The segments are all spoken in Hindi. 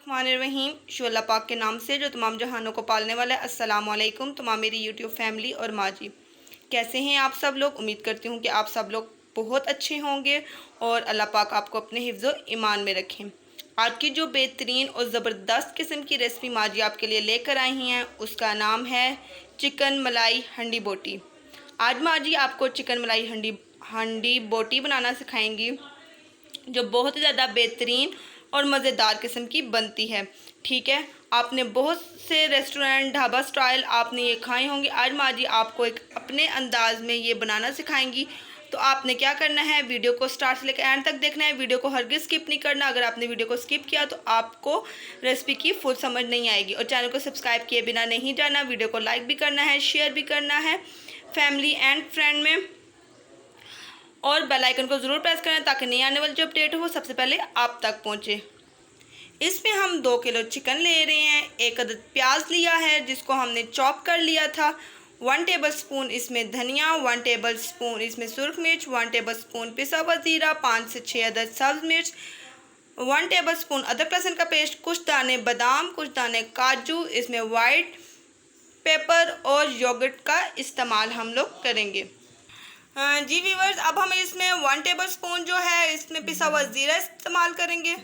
बिस्मिल्लाहिर्रहमानिर्रहीम। शो अल्लाह पाक के नाम से जो तमाम जहानों को पालने वाला है। अस्सलाम वालेकुम तमाम मेरी यूट्यूब फैमिली और माँ जी, कैसे हैं आप सब लोग। उम्मीद करती हूँ कि आप सब लोग बहुत अच्छे होंगे और अल्लाह पाक आपको अपने हिफ्ज़ व ईमान में रखें। आज की जो बेहतरीन और ज़बरदस्त किस्म की रेसिपी माँ जी आपके लिए लेकर आई हैं उसका नाम है चिकन मलाई हंडी बोटी। आज माँ जी आपको चिकन मलाई हंडी बोटी बनाना सिखाएंगी जो बहुत ही ज़्यादा बेहतरीन और मज़ेदार किस्म की बनती है। ठीक है, आपने बहुत से रेस्टोरेंट ढाबा स्टाइल आपने ये खाए होंगे। आज माँ जी आपको एक अपने अंदाज में ये बनाना सिखाएंगी। तो आपने क्या करना है, वीडियो को स्टार्ट से लेकर एंड तक देखना है। वीडियो को हरगिज़ स्किप नहीं करना। अगर आपने वीडियो को स्किप किया तो आपको रेसिपी की फुल समझ नहीं आएगी। और चैनल को सब्सक्राइब किए बिना नहीं जाना। वीडियो को लाइक भी करना है, शेयर भी करना है फैमिली एंड फ्रेंड में, और बेल आइकन को ज़रूर प्रेस करें ताकि नई आने वाली जो अपडेट हो वो सबसे पहले आप तक पहुंचे। इसमें हम 2 किलो चिकन ले रहे हैं। 1 अदद प्याज लिया है जिसको हमने चॉप कर लिया था। 1 टेबलस्पून इसमें धनिया, 1 टेबलस्पून इसमें सुरख मिर्च, 1 टेबलस्पून पिसा हुआ ज़ीरा, 5 से 6 अदद सब्ज़ मिर्च, 1 टेबलस्पून अदरक लहसुन का पेस्ट, कुछ दाने बादाम, कुछ दाने काजू, इसमें वाइट पेपर और योगर्ट का इस्तेमाल हम लोग करेंगे। जी व्यूवर्स, अब हम इसमें 1 टेबलस्पून जो है इसमें पिसा हुआ ज़ीरा इस्तेमाल करेंगे।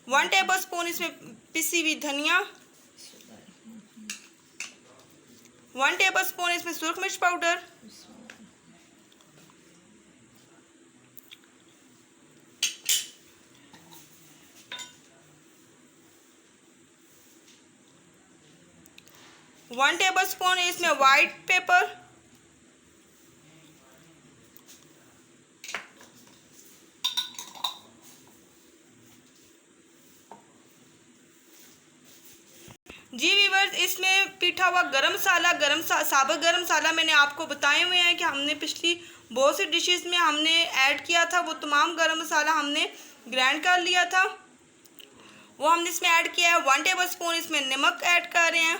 1 टेबलस्पून इसमें पिसी हुई धनिया, 1 टेबलस्पून इसमें सुरख मिर्च पाउडर, 1 टेबलस्पून इसमें वाइट पेपर, इसमें पीठा हुआ साबुत गरम मसाला मैंने आपको बताए हुए हैं कि हमने पिछली बहुत सी डिशेस में हमने ऐड किया था। वो तमाम गरम मसाला हमने ग्राइंड कर लिया था, वो हमने इसमें ऐड किया है। 1 टेबलस्पून इसमें नमक ऐड कर रहे हैं।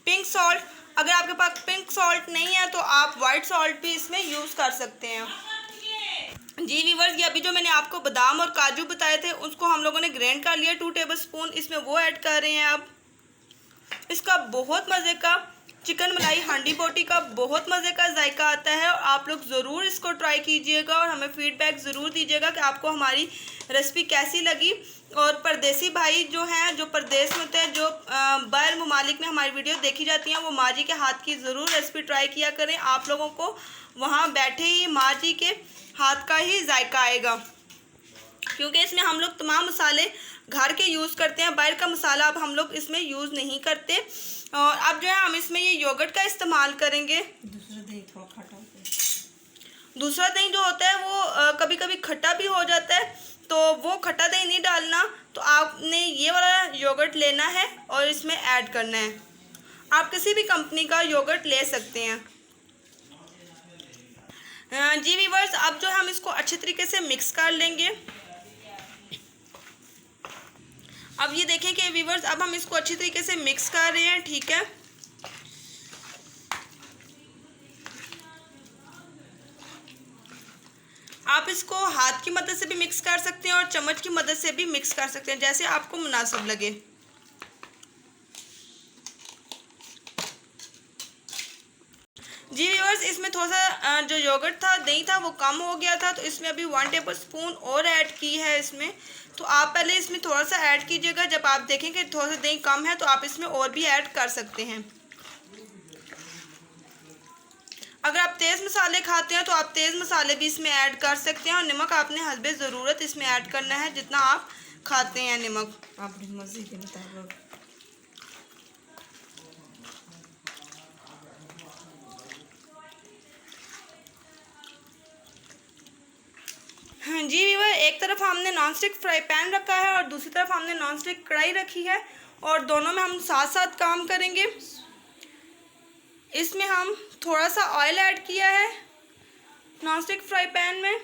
पिंक सॉल्ट, अगर आपके पास पिंक सॉल्ट नहीं है तो आप वाइट सॉल्ट भी इसमें यूज़ कर सकते हैं। जी व्यूवर्स, ये अभी जो मैंने आपको बादाम और काजू बताए थे उसको हम लोगों ने ग्राइंड कर लिया 2 टेबलस्पून, इसमें वो ऐड कर रहे हैं। अब इसका बहुत मज़े का चिकन मलाई हांडी बोटी का बहुत मज़े का जायका आता है और आप लोग ज़रूर इसको ट्राई कीजिएगा और हमें फीडबैक ज़रूर दीजिएगा कि आपको हमारी रेसिपी कैसी लगी। और परदेसी भाई जो हैं, जो परदेश में होते हैं, जो बाहर ममालिक में हमारी वीडियो देखी जाती हैं, वो माँ जी के हाथ की ज़रूर रेसिपी ट्राई किया करें। आप लोगों को वहाँ बैठे ही माँ जी के हाथ का ही जायका आएगा, क्योंकि इसमें हम लोग तमाम मसाले घर के यूज़ करते हैं। बाहर का मसाला अब हम लोग इसमें यूज़ नहीं करते। और अब जो है हम इसमें ये योगर्ट का इस्तेमाल करेंगे। दूसरा दही जो होता है वो कभी कभी खट्टा भी हो जाता है, तो वो खट्टा दही नहीं डालना। तो आपने ये वाला योगर्ट लेना है और इसमें ऐड करना है। आप किसी भी कंपनी का योगर्ट ले सकते हैं। जी व्यूवर्स, अब जो है हम इसको अच्छे तरीके से मिक्स कर लेंगे। अब ये देखें कि व्यूवर्स, अब हम इसको अच्छी तरीके से मिक्स कर रहे हैं। ठीक है, आप इसको हाथ की मदद से भी मिक्स कर सकते हैं और चम्मच की मदद से भी मिक्स कर सकते हैं, जैसे आपको मुनासिब लगे। जी व्यूअर्स, इसमें थोड़ा सा जो योगर्ट था, दही था, वो कम हो गया था, तो इसमें अभी 1 टेबलस्पून और ऐड की है इसमें। तो आप पहले इसमें थोड़ा सा ऐड कीजिएगा। जब आप देखें कि थोड़ा सा दही कम है तो आप इसमें और भी ऐड कर सकते हैं। अगर आप तेज़ मसाले खाते हैं तो आप तेज़ मसाले भी इसमें ऐड कर सकते हैं। और नमक आपने हस्बे ज़रूरत इसमें ऐड करना है, जितना आप खाते हैं नमक अपनी मर्ज़ी के मुताबिक। हाँ जी व्यूअर, एक तरफ हमने नॉन स्टिक फ्राई पैन रखा है और दूसरी तरफ हमने नॉन स्टिक कढ़ाई रखी है, और दोनों में हम साथ साथ काम करेंगे। इसमें हम थोड़ा सा ऑयल ऐड किया है नॉन स्टिक फ्राई पैन में,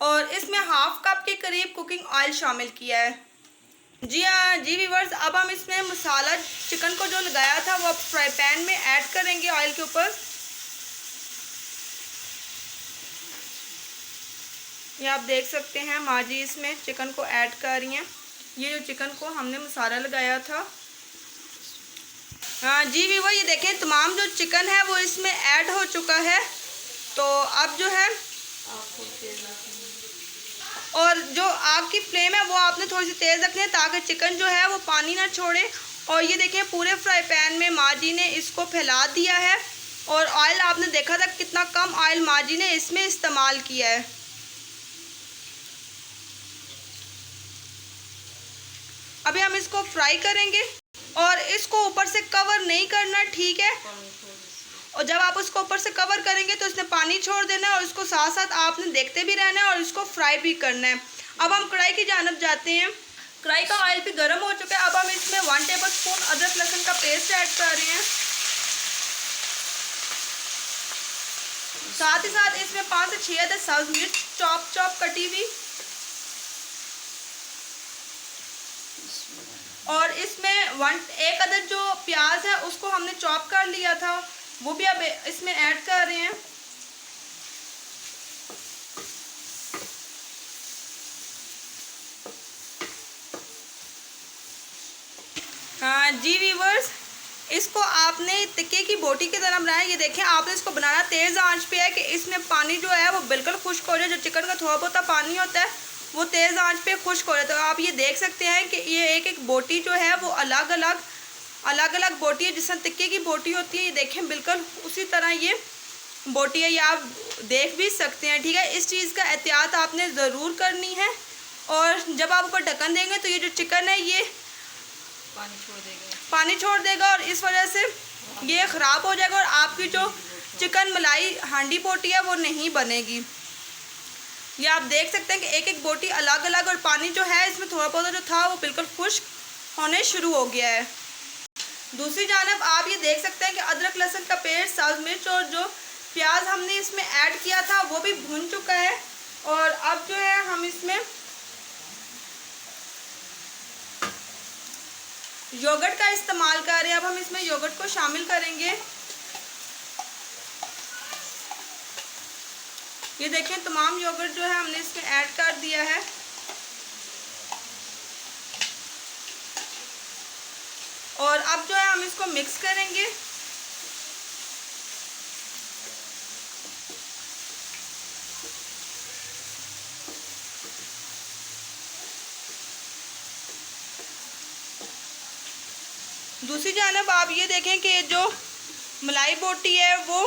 और इसमें 1/2 कप के करीब कुकिंग ऑयल शामिल किया है। जी हाँ जी व्यूअर्स, अब हम इसमें मसाला चिकन को जो लगाया था वो फ्राई पैन में ऐड करेंगे ऑयल के ऊपर। ये आप देख सकते हैं माँ जी इसमें चिकन को ऐड कर रही हैं। ये जो चिकन को हमने मसाला लगाया था, हाँ जी वीवर, ये देखें तमाम जो चिकन है वो इसमें ऐड हो चुका है। तो अब जो है और जो आग की फ्लेम है वो आपने थोड़ी सी तेज़ रखनी है ताकि चिकन जो है वो पानी ना छोड़े। और ये देखें पूरे फ्राई पैन में माँ जी ने इसको फैला दिया है और ऑयल आपने देखा था कितना कम ऑयल माँ जी ने इसमें इस्तेमाल किया है। अभी हम इसको फ्राई करेंगे और इसको ऊपर से कवर नहीं करना, ठीक है। और जब आप उसको ऊपर से कवर करेंगे तो इसने पानी छोड़ देना है और इसको साथ साथ आपने देखते भी रहना है और इसको फ्राई भी करना है। अब हम कढ़ाई की जानब जाते हैं। कढ़ाई का ऑयल भी गर्म हो चुका है। अब हम इसमें 1 टेबल स्पून अदरक लहसुन का पेस्ट ऐड कर रहे हैं। साथ ही साथ इसमें 5 से 6 अदद सब्ज मिर्च चॉप कटी हुई, और इसमें 1 अदद जो प्याज है उसको हमने चॉप कर लिया था वो भी अब इसमें ऐड कर रहे हैं। हाँ जी व्यूवर्स, इसको आपने टिक्के की बोटी की तरह बनाया। ये देखें आपने इसको बनाना तेज़ आंच पे है कि इसमें पानी जो है वो बिल्कुल खुश्क हो जाए। जो चिकन का थोड़ा बहुत पानी होता है वो तेज़ आंच पे खुश्क हो जाता है। तो आप ये देख सकते हैं कि ये एक एक बोटी जो है वो अलग अलग बोटी है। जिस तरह टिक्के की बोटी होती है, ये देखें बिल्कुल उसी तरह ये बोटी है। ये आप देख भी सकते हैं, ठीक है। इस चीज़ का एहतियात आपने ज़रूर करनी है। और जब आप ऊपर ढक्कन देंगे तो ये जो चिकन है ये पानी छोड़ देगा और इस वजह से ये ख़राब हो जाएगा और आपकी जो चिकन मलाई हांडी बोटी है वो नहीं बनेगी। ये आप देख सकते हैं कि एक एक बोटी अलग अलग, और पानी जो है इसमें थोड़ा बहुत जो था वो बिल्कुल खुश्क होने शुरू हो गया है। दूसरी जानब आप ये देख सकते हैं कि अदरक लहसुन का पेस्ट, सब्ज़ मिर्च और जो प्याज हमने इसमें ऐड किया था वो भी भुन चुका है। और अब जो है हम इसमें योगर्ट का इस्तेमाल कर रहे हैं। अब हम इसमें योगर्ट को शामिल करेंगे। ये देखें तमाम योगर्ट जो है हमने इसमें ऐड कर दिया है। और अब जो है हम इसको मिक्स करेंगे। दूसरी जानब आप ये देखें कि जो मलाई बोटी है वो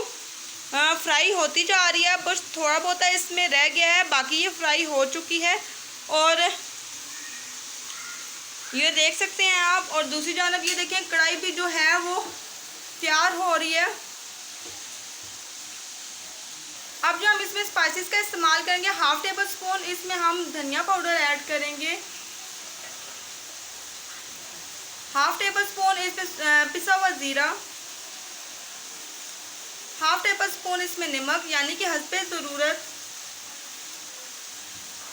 फ्राई होती जा रही है। बस थोड़ा बहुत इसमें रह गया है, बाकी ये फ्राई हो चुकी है और ये देख सकते हैं आप। और दूसरी जानब ये देखें कढ़ाई भी जो है वो तैयार हो रही है। अब जो हम इसमें स्पाइसेस का इस्तेमाल करेंगे, 1/2 टेबल स्पून इसमें हम धनिया पाउडर ऐड करेंगे। 1/2 टेबल स्पून इसमें पिसा हुआ ज़ीरा, 1/2 टेबल स्पून इसमें नमक यानी कि हस्बे ज़रूरत,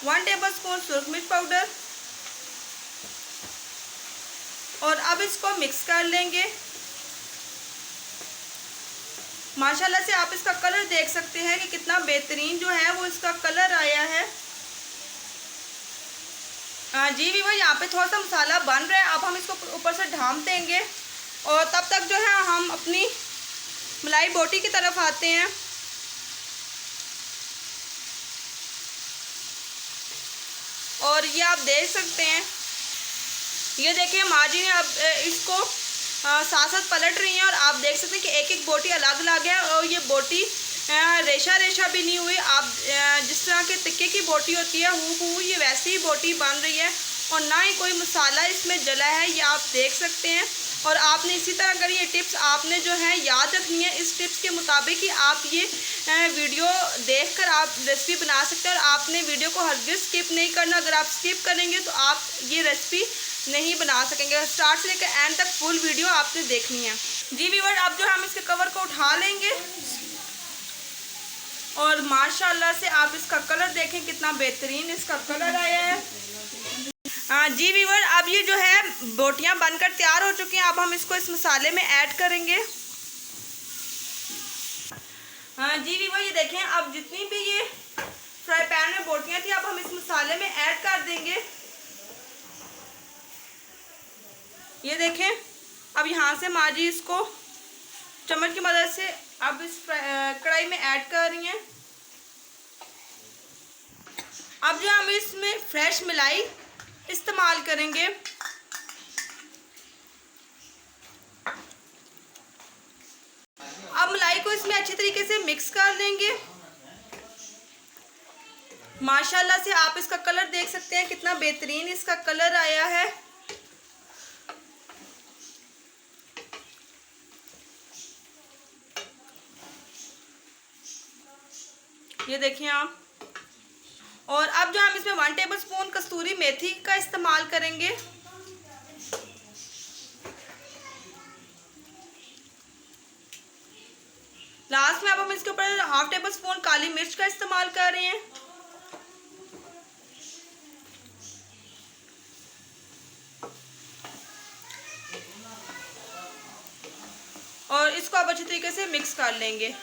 1 टेबल स्पून सुरख मिर्च पाउडर। और अब इसको मिक्स कर लेंगे। माशाल्लाह से आप इसका कलर देख सकते हैं कि कितना बेहतरीन जो है वो इसका कलर आया है। जी भी वो यहाँ पे थोड़ा सा मसाला बन रहा है। अब हम इसको ऊपर से ढाँप देंगे और तब तक जो है हम अपनी मलाई बोटी की तरफ आते हैं। और ये आप देख सकते हैं, ये देखिए माँ जी ने अब इसको साथ साथ पलट रही हैं और आप देख सकते हैं कि एक एक बोटी अलग अलग है और ये बोटी रेशा रेशा भी नहीं हुई। आप जिस तरह के टिक्के की बोटी होती है हूबहू ये वैसी ही बोटी बन रही है और ना ही कोई मसाला इसमें जला है, ये आप देख सकते हैं। और आपने इसी तरह अगर ये टिप्स आपने जो है याद रखनी है, इस टिप्स के मुताबिक ही आप ये वीडियो देखकर आप रेसिपी बना सकते हैं। और आपने वीडियो को हरगिज़ स्किप नहीं करना। अगर आप स्किप करेंगे तो आप ये रेसिपी नहीं बना सकेंगे। स्टार्ट से लेकर एंड तक फुल वीडियो आपने देखनी है। जी व्यूअर, अब जो हम इसके कवर को उठा लेंगे और माशाल्लाह से आप इसका कलर देखें कितना बेहतरीन इसका कलर आया है। हाँ जी व्यूअर, अब ये जो है बोटियां बनकर तैयार हो चुकी हैं। अब हम इसको इस मसाले में ऐड करेंगे। हाँ जी व्यूअर, ये देखें अब जितनी भी ये फ्राई पैन में बोटियां थी, अब हम इस मसाले में ऐड कर देंगे। ये देखें, अब यहाँ से माँ जी इसको चम्मच की मदद से अब इस कढ़ाई में ऐड कर रही हैं। अब जो हम इसमें फ्रेश मलाई इस्तेमाल करेंगे। अब मलाई को इसमें अच्छी तरीके से मिक्स कर लेंगे। माशाल्लाह से आप इसका कलर देख सकते हैं, कितना बेहतरीन इसका कलर आया है। ये देखिए आप। और अब जो हम इसमें 1 टेबलस्पून कस्तूरी मेथी का इस्तेमाल करेंगे। लास्ट में अब हम इसके ऊपर 1/2 टेबलस्पून काली मिर्च का इस्तेमाल कर रहे हैं। और इसको अब अच्छी तरीके से मिक्स कर लेंगे।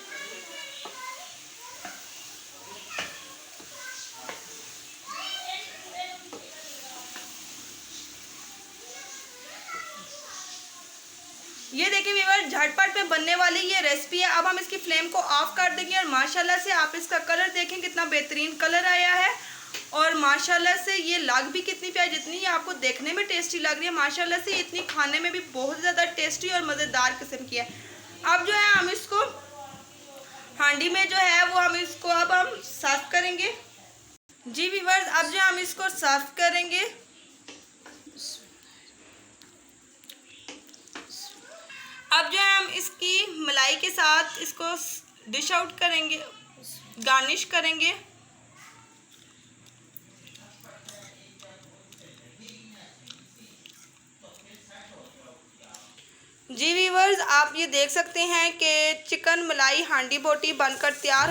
ये देखिए व्यूअर, झटपट में बनने वाली ये रेसिपी है। अब हम इसकी फ्लेम को ऑफ कर देंगे और माशाल्लाह से आप इसका कलर देखें, कितना बेहतरीन कलर आया है। और माशाल्लाह से ये लग भी कितनी प्यारी, जितनी ये आपको देखने में टेस्टी लग रही है, माशाल्लाह से इतनी खाने में भी बहुत ज़्यादा टेस्टी और मज़ेदार किस्म की है। अब जो है हम इसको हांडी में जो है वो हम इसको अब हम सर्व करेंगे। जी व्यूअर्स, अब जो हम इसको सर्व करेंगे। अब जो है हम इसकी मलाई के साथ इसको डिश आउट करेंगे, गार्निश करेंगे। जी व्यूअर्स, आप ये देख सकते हैं कि चिकन मलाई हांडी बोटी बनकर तैयार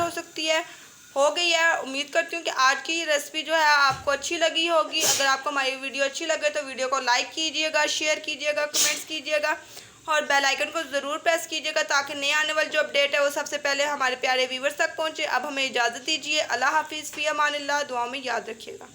हो गई है। उम्मीद करती हूँ कि आज की रेसिपी जो है आपको अच्छी लगी होगी। अगर आपको हमारी वीडियो अच्छी लगे तो वीडियो को लाइक कीजिएगा, शेयर कीजिएगा, कमेंट्स कीजिएगा और बेल आइकन को ज़रूर प्रेस कीजिएगा ताकि नए आने वाली जो अपडेट है वो सबसे पहले हमारे प्यारे व्यूअर्स तक पहुँचे। अब हमें इजाज़त दीजिए। अल्लाह हाफिज़, फ़ी अमानिल्लाह। दुआ में याद रखिएगा।